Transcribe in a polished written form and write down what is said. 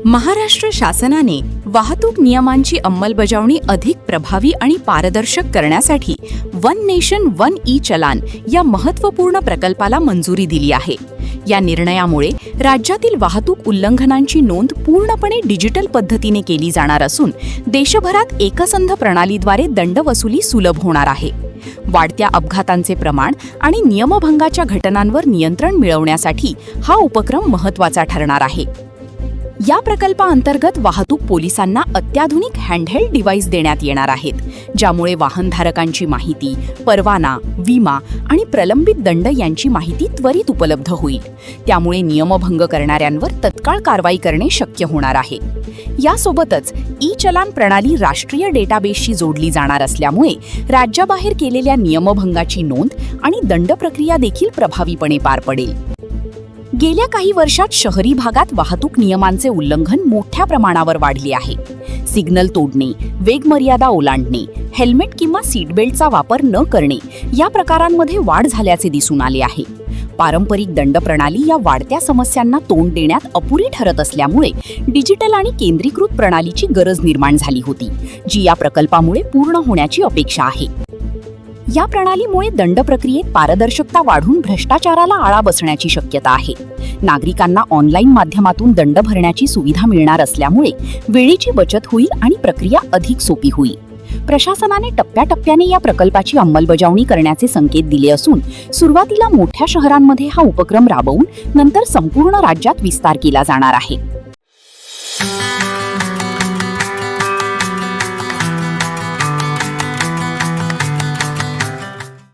महाराष्ट्र शासनाने वाहतूक नियमांची अंमलबजावणी अधिक प्रभावी आणि पारदर्शक करण्यासाठी वन नेशन वन ई चलान या महत्त्वपूर्ण प्रकल्पाला मंजुरी दिली आहे. या निर्णयामुळे राज्यातील वाहतूक उल्लंघनांची नोंद पूर्णपणे डिजिटल पद्धतीने केली जाणार असून देशभरात एकसंध प्रणालीद्वारे दंडवसुली सुलभ होणार आहे. वाढत्या अपघातांचे प्रमाण आणि नियमभंगाच्या घटनांवर नियंत्रण मिळवण्यासाठी हा उपक्रम महत्त्वाचा ठरणार आहे. या प्रकल्पाअंतर्गत वाहतूक पोलिसांना अत्याधुनिक हँडहेल्ड डिव्हाइस देण्यात येणार आहेत, ज्यामुळे वाहनधारकांची माहिती, परवाना, विमा आणि प्रलंबित दंड यांची माहिती त्वरित उपलब्ध होईल. त्यामुळे नियमभंग करणाऱ्यांवर तत्काळ कारवाई करणे शक्य होणार आहे. यासोबतच ई चलान प्रणाली राष्ट्रीय डेटाबेसशी जोडली जाणार असल्यामुळे राज्याबाहेर केलेल्या नियमभंगाची नोंद आणि दंड प्रक्रिया देखील प्रभावीपणे पार पडेल. गेल्या काही वर्षात शहरी भागात वाहतूक नियमांचे उल्लंघन मोठ्या प्रमाणावर वाढले आहे. सिग्नल तोडणे, वेग मर्यादा ओलांडणे, हेल्मेट किंवा सीट बेल्टचा वापर न करणे या प्रकारांमध्ये वाढ झाल्याचे दिसून आले आहे. पारंपरिक दंड प्रणाली या वाढत्या समस्यांना तोंड देण्यात अपुरी ठरत असल्यामुळे डिजिटल आणि केंद्रीकृत प्रणालीची गरज निर्माण झाली होती, जी या प्रकल्पामुळे पूर्ण होण्याची अपेक्षा आहे. या प्रणालीमुळे दंड प्रक्रियेत पारदर्शकता वाढून भ्रष्टाचाराला आळा बसण्याची शक्यता आहे. नागरिकांना ऑनलाईन माध्यमातून दंड भरण्याची सुविधा मिळणार असल्यामुळे वेळेची बचत होईल आणि प्रक्रिया अधिक सोपी होईल. प्रशासनाने टप्प्याटप्प्याने या प्रकल्पाची अंमलबजावणी करण्याचे संकेत दिले असून सुरुवातीला मोठ्या शहरांमध्ये हा उपक्रम राबवून नंतर संपूर्ण राज्यात विस्तार केला जाणार आहे.